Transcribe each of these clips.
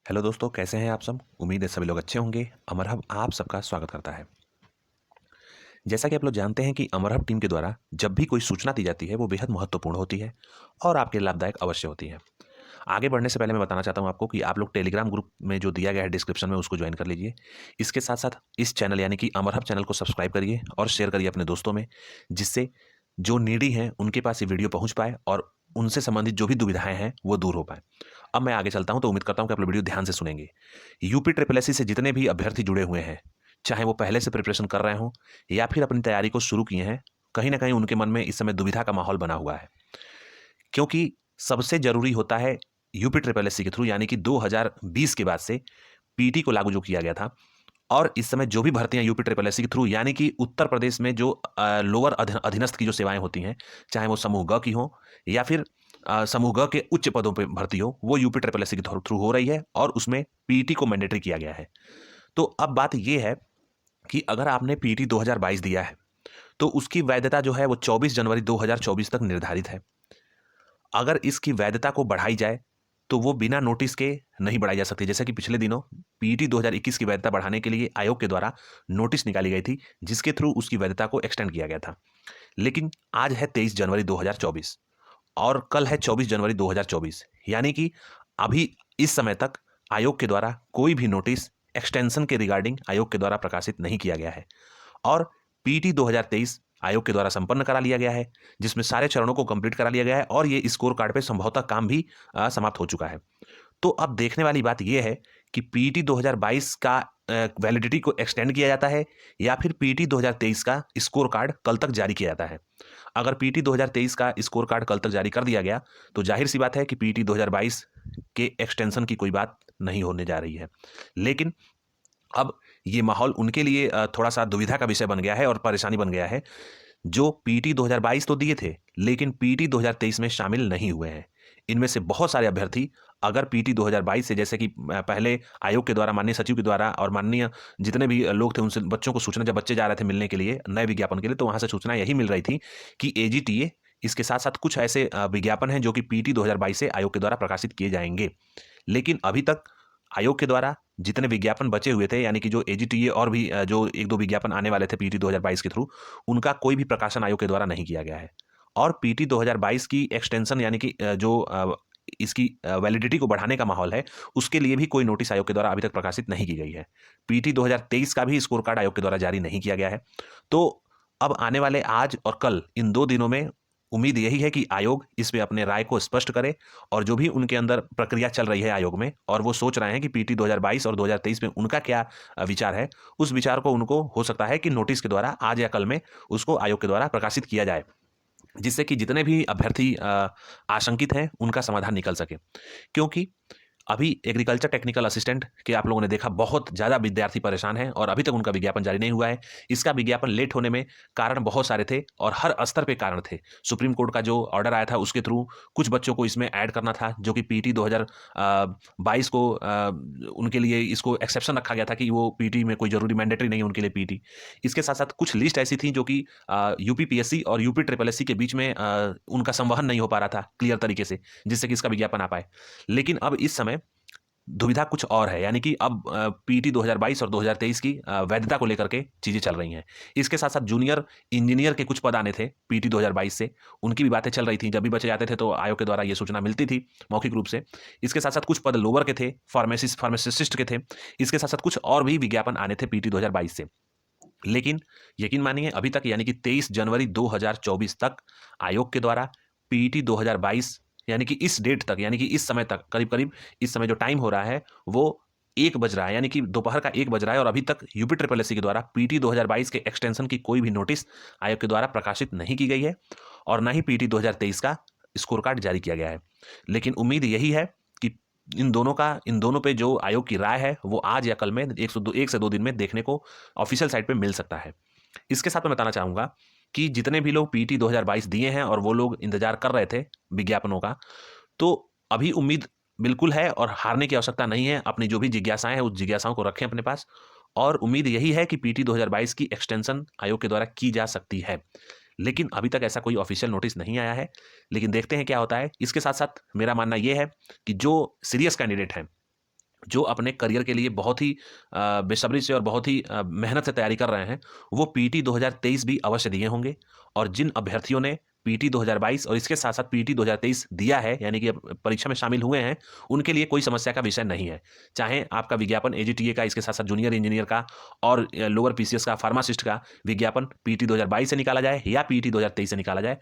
Hello दोस्तों, कैसे हैं आप सब। उम्मीद है सभी लोग अच्छे होंगे। अमर हब आप सबका स्वागत करता है। जैसा कि आप लोग जानते हैं कि अमर हब टीम के द्वारा जब भी कोई सूचना दी जाती है वो बेहद महत्वपूर्ण होती है और आपके लाभदायक अवश्य होती है। आगे बढ़ने से पहले मैं बताना चाहता हूं आपको कि आप लोग टेलीग्राम ग्रुप में जो दिया गया है डिस्क्रिप्शन में उसको ज्वाइन कर लीजिए। इसके साथ साथ इस चैनल यानी कि अमर हब चैनल को सब्सक्राइब करिए और शेयर करिए अपने दोस्तों में, जिससे जो नीडी हैं उनके पास ये वीडियो पहुंच पाए और उनसे संबंधित जो भी दुविधाएं हैं वो दूर हो पाए। अब मैं आगे चलता हूं तो उम्मीद करता हूं कि आप लोग वीडियो ध्यान से सुनेंगे। यूपी ट्रिपल एससी से जितने भी अभ्यर्थी जुड़े हुए हैं, चाहे वो पहले से प्रिपरेशन कर रहे हों या फिर अपनी तैयारी को शुरू किए हैं, कहीं ना कहीं उनके मन में इस समय दुविधा का माहौल बना हुआ है। क्योंकि सबसे जरूरी होता है यूपी ट्रिपल एससी के थ्रू यानी कि 2020 के बाद से पीटी को लागू जो किया गया था। और इस समय जो भी भर्तियां यूपी ट्रिपल एससी के थ्रू यानी कि उत्तर प्रदेश में जो लोअर अधीनस्थ की जो सेवाएं होती हैं, चाहे वो समूह ग की हो या फिर समूह ग के उच्च पदों पर भर्ती हो, वो यूपी ट्रिपल एससी के थ्रू हो रही है और उसमें पीटी को मैंडेटरी किया गया है। तो अब बात यह है कि अगर आपने पीटी 2022 दिया है तो उसकी वैधता जो है वो 24 जनवरी 2024 तक निर्धारित है। अगर इसकी वैधता को बढ़ाई जाए तो वो बिना नोटिस के नहीं बढ़ाई जा सकती। जैसे कि पिछले दिनों पीटी 2021 की वैधता बढ़ाने के लिए आयोग के द्वारा नोटिस निकाली गई थी, जिसके थ्रू उसकी वैधता को एक्सटेंड किया गया था। लेकिन आज है 23 जनवरी 2024 और कल है 24 जनवरी 2024, यानी कि अभी इस समय तक आयोग के द्वारा कोई भी नोटिस एक्सटेंशन के रिगार्डिंग आयोग के द्वारा प्रकाशित नहीं किया गया है। और पीटी 2023 आयोग के द्वारा संपन्न करा लिया गया है, जिसमें सारे चरणों को कंप्लीट करा लिया गया है और ये स्कोर कार्ड पे संभवतः काम भी समाप्त हो चुका है। तो अब देखने वाली बात यह है कि पीटी 2022 का वैलिडिटी को एक्सटेंड किया जाता है या फिर पीटी 2023 का स्कोर कार्ड कल तक जारी किया जाता है। अगर पीटी 2023 का स्कोर कार्ड कल तक जारी कर दिया गया तो जाहिर सी बात है कि पीटी 2022 के एक्सटेंशन की कोई बात नहीं होने जा रही है। लेकिन अब ये माहौल उनके लिए थोड़ा सा दुविधा का विषय बन गया है और परेशानी बन गया है जो पीटी 2022 तो दिए थे लेकिन पीटी 2023 में शामिल नहीं हुए हैं। इनमें से बहुत सारे अभ्यर्थी अगर पीटी 2022 से, जैसे कि पहले आयोग के द्वारा माननीय सचिव के द्वारा और माननीय जितने भी लोग थे उनसे बच्चों को सूचना, जब बच्चे जा रहे थे मिलने के लिए नए विज्ञापन के लिए, तो वहां से सूचना यही मिल रही थी कि एजीटीए इसके साथ साथ कुछ ऐसे विज्ञापन हैं जो कि पीटी 2022 से आयोग के द्वारा प्रकाशित किए जाएंगे। लेकिन अभी तक आयोग के द्वारा जितने विज्ञापन बचे हुए थे यानी कि जो एजीटीए और भी जो एक दो विज्ञापन आने वाले थे पीटी 2022 के थ्रू, उनका कोई भी प्रकाशन आयोग के द्वारा नहीं किया गया है। और पीटी 2022 की एक्सटेंशन यानी कि जो इसकी वैलिडिटी को बढ़ाने का माहौल है, उसके लिए भी कोई नोटिस आयोग के द्वारा अभी तक प्रकाशित नहीं की गई है। पीटी 2023 का भी स्कोर कार्ड आयोग के द्वारा जारी नहीं किया गया है। तो अब आने वाले आज और कल इन 2 दिनों में उम्मीद यही है कि आयोग इस पे अपने राय को स्पष्ट करे और जो भी उनके अंदर प्रक्रिया चल रही है आयोग में और वो सोच रहे हैं कि पीटी 2022 और 2023 में उनका क्या विचार है, उस विचार को उनको हो सकता है कि नोटिस के द्वारा आज या कल में उसको आयोग के द्वारा प्रकाशित किया जाए, जिससे कि जितने भी अभ्यर्थी आशंकित हैं उनका समाधान निकल सके। क्योंकि अभी एग्रीकल्चर टेक्निकल असिस्टेंट के आप लोगों ने देखा बहुत ज़्यादा विद्यार्थी परेशान हैं और अभी तक उनका विज्ञापन जारी नहीं हुआ है। इसका विज्ञापन लेट होने में कारण बहुत सारे थे और हर स्तर पे कारण थे। सुप्रीम कोर्ट का जो ऑर्डर आया था उसके थ्रू कुछ बच्चों को इसमें ऐड करना था, जो कि पीटी 2022 को उनके लिए इसको एक्सेप्शन रखा गया था कि वो पीटी में कोई जरूरी मैंडेटरी नहीं है उनके लिए पीटी। इसके साथ साथ कुछ लिस्ट ऐसी थी जो कि यूपीपीएससी और यूपी ट्रिपल एससी के बीच में उनका संवहन नहीं हो पा रहा था क्लियर तरीके से, जिससे कि इसका विज्ञापन आ पाए। लेकिन अब इस समय दुविधा कुछ और है, यानी कि अब पीटी 2022 और 2023 की वैधता को लेकर के चीजें चल रही हैं। इसके साथ साथ जूनियर इंजीनियर के कुछ पद आने थे पीटी 2022 से, उनकी भी बातें चल रही थी। जब भी बचे जाते थे तो आयोग के द्वारा ये सूचना मिलती थी मौखिक रूप से। इसके साथ साथ कुछ पद लोअर के थे, फार्मासिस्ट के थे। इसके साथ साथ कुछ और भी विज्ञापन आने थे पीटी 2022 से। लेकिन यकीन मानिए अभी तक यानी कि 23 जनवरी 2024 तक आयोग के द्वारा पीटी 2022 यानी कि इस डेट तक, यानी कि इस समय तक, करीब करीब इस समय जो टाइम हो रहा है वो 1 बज रहा है, यानी कि दोपहर का 1 बज रहा है और अभी तक यूपी ट्रिपल एससी के द्वारा पीटी 2022 के एक्सटेंशन की कोई भी नोटिस आयोग के द्वारा प्रकाशित नहीं की गई है और ना ही पीटी 2023 का स्कोर कार्ड जारी किया गया है। लेकिन उम्मीद यही है कि इन दोनों पे जो आयोग की राय है वो आज या कल में 1 से 2 दिन में देखने को ऑफिशियल साइट पे मिल सकता है। इसके साथ मैं बताना चाहूंगा कि जितने भी लोग पीटी 2022 दिए हैं और वो लोग इंतजार कर रहे थे विज्ञापनों का, तो अभी उम्मीद बिल्कुल है और हारने की आवश्यकता नहीं है। अपनी जो भी जिज्ञासाएं हैं उस जिज्ञासाओं को रखें अपने पास और उम्मीद यही है कि पीटी 2022 की एक्सटेंशन आयोग के द्वारा की जा सकती है। लेकिन अभी तक ऐसा कोई ऑफिशियल नोटिस नहीं आया है, लेकिन देखते हैं क्या होता है। इसके साथ साथ मेरा मानना यह है कि जो सीरियस कैंडिडेट हैं जो अपने करियर के लिए बहुत ही बेसब्री से और बहुत ही मेहनत से तैयारी कर रहे हैं, वो पीटी 2023 भी अवश्य दिए होंगे। और जिन अभ्यर्थियों ने पीटी 2022 और इसके साथ-साथ पीटी 2023 दिया है, यानी कि अब परीक्षा में शामिल हुए हैं, उनके लिए कोई समस्या का विषय नहीं है। चाहे आपका विज्ञापन एजीटीए का, इसके साथ-साथ जूनियर इंजीनियर का और लोअर पीसीएस का, फार्मासिस्ट का विज्ञापन पीटी 2022 से निकाला जाए या पीटी 2023 से निकाला जाए,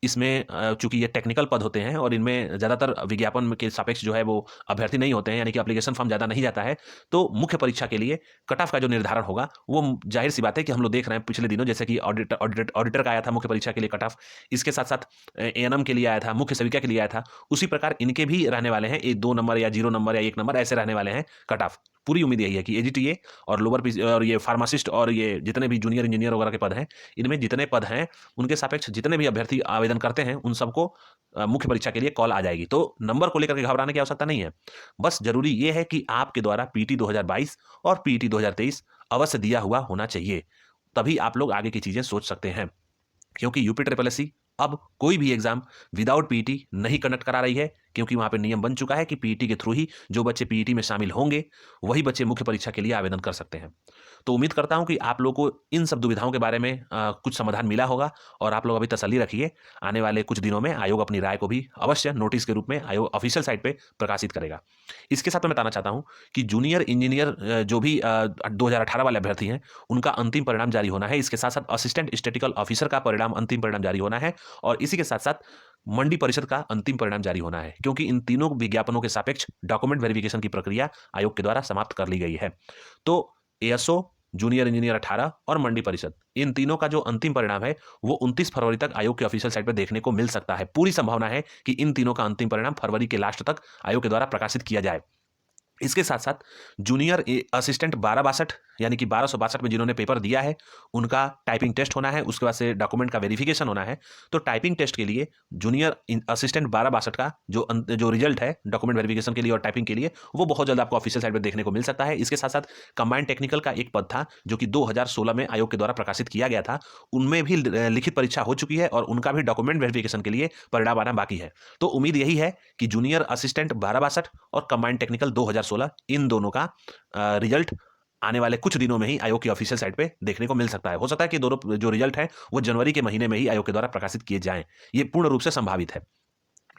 इसमें चूँकि ये टेक्निकल पद होते हैं और इनमें ज़्यादातर विज्ञापन के सापेक्ष जो है वो अभ्यर्थी नहीं होते हैं, यानी कि एप्लीकेशन फॉर्म ज़्यादा नहीं जाता है। तो मुख्य परीक्षा के लिए कट ऑफ का जो निर्धारण होगा, वो ज़ाहिर-सी बात है कि हम लोग देख रहे हैं पिछले दिनों, जैसे कि ऑडिटर का आया था मुख्य परीक्षा के लिए कट ऑफ, इसके साथ-साथ एएनएम के लिए आया था, मुख्य सेविका के लिए आया था। उसी प्रकार इनके भी रहने वाले हैं, 2 नंबर या 0 नंबर या 1 नंबर ऐसे रहने वाले हैं कट ऑफ। पूरी उम्मीद यही है कि एजीटीए और लोअर पीसी और ये फार्मासिस्ट और ये जितने भी जूनियर इंजीनियर वगैरह के पद हैं, इनमें जितने पद हैं, उनके सापेक्ष जितने भी अभ्यर्थी आवेदन करते हैं, उन सबको मुख्य परीक्षा के लिए कॉल आ जाएगी। तो नंबर को लेकर के घबराने की आवश्यकता नहीं है। बस ज़रूरी ये है कि आपके द्वारा पीटी 2022 और पीटी 2023 अवश्य दिया हुआ होना चाहिए। तभी आप लोग आगे की चीज़ें सोच सकते हैं। क्योंकि यूपी ट्रिपल एससी अब कोई भी एग्जाम विदाउट पीटी नहीं कंडक्ट करा रही है, क्योंकि वहां पे नियम बन चुका है कि पीटी के थ्रू ही जो बच्चे पीटी में शामिल होंगे, वही बच्चे मुख्य परीक्षा के लिए आवेदन कर सकते हैं। तो उम्मीद करता हूं कि आप लोगों को इन सब दुविधाओं के बारे में कुछ समाधान मिला होगा और आप लोग अभी तसल्ली रखिए। आने वाले कुछ दिनों में आयोग अपनी राय को भी अवश्य नोटिस के रूप में आयोग ऑफिशियल साइट पे प्रकाशित करेगा। इसके साथ मैं बताना चाहता हूं कि जूनियर इंजीनियर जो भी 2018 वाले अभ्यर्थी हैं, उनका अंतिम परिणाम जारी होना है। इसके साथ साथ असिस्टेंट स्टैटिस्टिकल ऑफिसर का परिणाम, अंतिम परिणाम जारी होना है और इसी के साथ साथ मंडी परिषद का अंतिम परिणाम जारी होना है, क्योंकि इन तीनों विज्ञापनों के सापेक्ष डॉक्यूमेंट वेरिफिकेशन की प्रक्रिया आयोग के द्वारा समाप्त कर ली गई है। तो एएसओ, जूनियर इंजीनियर 18 और मंडी परिषद, इन तीनों का जो अंतिम परिणाम है वो 29 फरवरी तक आयोग के ऑफिशियल साइट पर देखने को मिल सकता है। पूरी संभावना है कि इन तीनों का अंतिम परिणाम फरवरी के लास्ट तक आयोग के द्वारा प्रकाशित किया जाए। इसके साथ साथ जूनियर असिस्टेंट 1262, यानी कि 1262 में जिन्होंने पेपर दिया है, उनका टाइपिंग टेस्ट होना है, उसके बाद से डॉक्यूमेंट का वेरिफिकेशन होना है। तो टाइपिंग टेस्ट के लिए जूनियर असिस्टेंट 1262 का जो रिजल्ट है डॉक्यूमेंट वेरिफिकेशन के लिए और टाइपिंग के लिए, वो बहुत जल्द आपको ऑफिशियल साइट पर देखने को मिल सकता है। इसके साथ साथ कंबाइंड टेक्निकल का एक पद था जो कि 2016 में आयोग के द्वारा प्रकाशित किया गया था, उनमें भी लिखित परीक्षा हो चुकी है और उनका भी डॉक्यूमेंट वेरिफिकेशन के लिए परिणाम आना बाकी है। तो उम्मीद यही है कि जूनियर असिस्टेंट 1262 और कंबाइंड टेक्निकल 2016, इन दोनों का रिजल्ट आने वाले कुछ दिनों में ही आयोग की ऑफिशियल साइट पे देखने को मिल सकता है। हो सकता है कि दोनों जो रिजल्ट है वो जनवरी के महीने में ही आयोग के द्वारा प्रकाशित किए जाएं। ये पूर्ण रूप से संभावित है।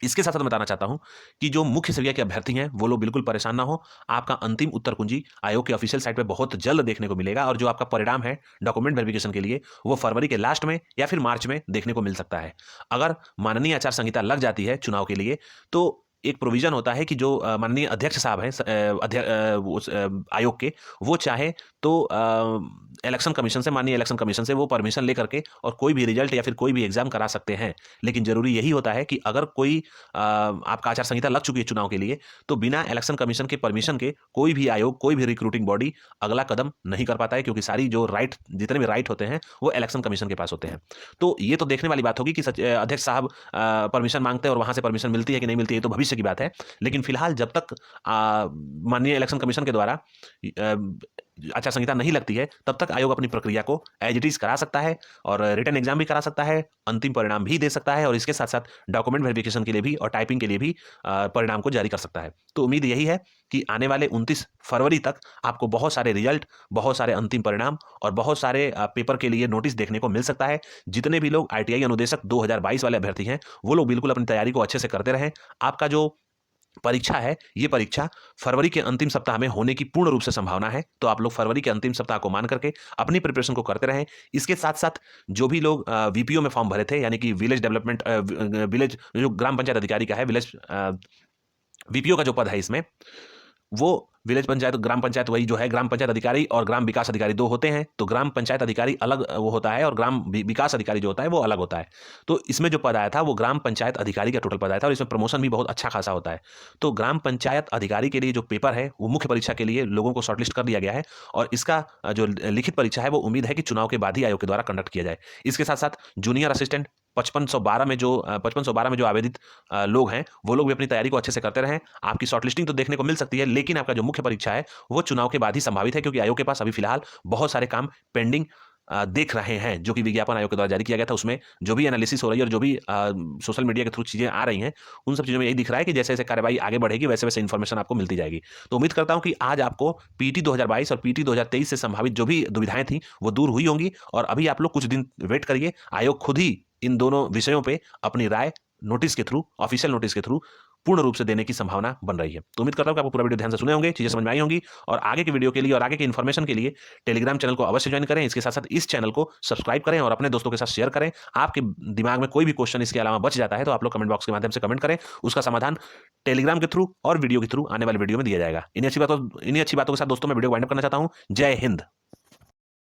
इसके साथ साथ बताना चाहता हूं कि जो मुख्य सेविका के अभ्यर्थी हैं वो लोग बिल्कुल परेशान ना हो। आपका अंतिम उत्तर कुंजी आयोग के ऑफिशियल साइट पे बहुत जल्द देखने को मिलेगा और जो आपका परिणाम है डॉक्यूमेंट वेरिफिकेशन के लिए, वो फरवरी के लास्ट में या फिर मार्च में देखने को मिल सकता है। अगर माननीय आचार संहिता लग जाती है चुनाव के लिए, तो एक प्रोविजन होता है कि जो माननीय अध्यक्ष साहब हैं आयोग के, वो चाहे तो इलेक्शन कमीशन से, माननीय इलेक्शन कमीशन से वो परमिशन लेकर के और कोई भी रिजल्ट या फिर कोई भी एग्जाम करा सकते हैं। लेकिन जरूरी यही होता है कि अगर कोई आपका आचार संहिता लग चुकी है चुनाव के लिए, तो बिना इलेक्शन कमीशन के परमिशन के कोई भी आयोग, कोई भी रिक्रूटिंग बॉडी अगला कदम नहीं कर पाता है, क्योंकि सारी जो राइट, जितने भी राइट होते हैं वो इलेक्शन कमीशन के पास होते हैं। तो ये तो देखने वाली बात होगी कि अध्यक्ष साहब परमिशन मांगते हैं और वहां से परमिशन मिलती है कि नहीं मिलती है, तो भविष्य की बात है। लेकिन फिलहाल जब तक माननीय इलेक्शन कमीशन के द्वारा आचार संहिता नहीं लगती है, तब तक आयोग अपनी प्रक्रिया को एज इट इज करा सकता है और रिटन एग्जाम भी करा सकता है, अंतिम परिणाम भी दे सकता है और इसके साथ साथ डॉक्यूमेंट वेरिफिकेशन के लिए भी और टाइपिंग के लिए भी परिणाम को जारी कर सकता है। तो उम्मीद यही है कि आने वाले 29 फरवरी तक आपको बहुत सारे रिजल्ट, बहुत सारे अंतिम परिणाम और बहुत सारे पेपर के लिए नोटिस देखने को मिल सकता है। जितने भी लोग आईटीआई अनुदेशक 2022 वाले अभ्यर्थी हैं, वो लोग बिल्कुल अपनी तैयारी को अच्छे से करते रहें। आपका जो परीक्षा है, ये परीक्षा फरवरी के अंतिम सप्ताह में होने की पूर्ण रूप से संभावना है। तो आप लोग फरवरी के अंतिम सप्ताह को मान करके अपनी प्रिपरेशन को करते रहें। इसके साथ साथ जो भी लोग वीपीओ में फॉर्म भरे थे, यानी कि विलेज डेवलपमेंट, विलेज जो ग्राम पंचायत अधिकारी का है, विलेज वीपीओ का जो पद है इसमें, वो विलेज पंचायत, ग्राम पंचायत वही जो है, ग्राम पंचायत अधिकारी और ग्राम विकास अधिकारी दो होते हैं। तो ग्राम पंचायत अधिकारी अलग वो होता है और ग्राम विकास अधिकारी जो होता है वो अलग होता है। तो इसमें जो पद आया था वो ग्राम पंचायत अधिकारी का टोटल पद आया था और इसमें प्रमोशन भी बहुत अच्छा खासा होता है। तो ग्राम पंचायत अधिकारी के लिए जो पेपर है वो मुख्य परीक्षा के लिए लोगों को शॉर्टलिस्ट कर दिया गया है और इसका जो लिखित परीक्षा है वो उम्मीद है कि चुनाव के बाद ही आयोग के द्वारा कंडक्ट किया जाए। इसके साथ साथ जूनियर असिस्टेंट 5512 में जो आवेदित लोग हैं, वो लोग भी अपनी तैयारी को अच्छे से करते रहें। आपकी शॉर्टलिस्टिंग तो देखने को मिल सकती है, लेकिन आपका जो मुख्य परीक्षा है वो चुनाव के बाद ही संभावित है, क्योंकि आयोग के पास अभी फिलहाल बहुत सारे काम पेंडिंग देख रहे हैं, जो कि विज्ञापन आयोग के द्वारा जारी किया गया था, उसमें जो भी एनालिसिस हो रही है और जो भी सोशल मीडिया के थ्रू चीज़ें आ रही हैं, उन सब चीज़ों में यही दिख रहा है कि जैसे जैसे कार्यवाही आगे बढ़ेगी वैसे वैसे इन्फॉर्मेशन आपको मिलती जाएगी। तो उम्मीद करता हूँ कि आज आपको पीटी 2022 और पीटी 2023 से संभावित जो भी दुविधाएं थी वो दूर हुई होंगी, और अभी आप लोग कुछ दिन वेट करिए, आयोग खुद ही इन दोनों विषयों पे अपनी राय नोटिस के थ्रू, ऑफिशियल नोटिस के थ्रू पूर्ण रूप से देने की संभावना बन रही है। तो उम्मीद करता हूं कि आपको पूरा वीडियो ध्यान से सुने होंगे, चीजें समझ में आई होंगी, और आगे के वीडियो के लिए और आगे के इन्फॉर्मेशन के लिए टेलीग्राम चैनल को अवश्य ज्वाइन करें। इसके साथ साथ इस चैनल को सब्सक्राइब करें और अपने दोस्तों के साथ शेयर करें। आपके दिमाग में कोई भी क्वेश्चन इसके अलावा बच जाता है तो आप लोग कमेंट बॉक्स के माध्यम से कमेंट करें, उसका समाधान टेलीग्राम के थ्रू और वीडियो के थ्रू आने वाले वीडियो में दिया जाएगा। इन्हीं अच्छी बातों के साथ दोस्तों मैं वीडियो वाइंड अप करना चाहता हूं। जय हिंद।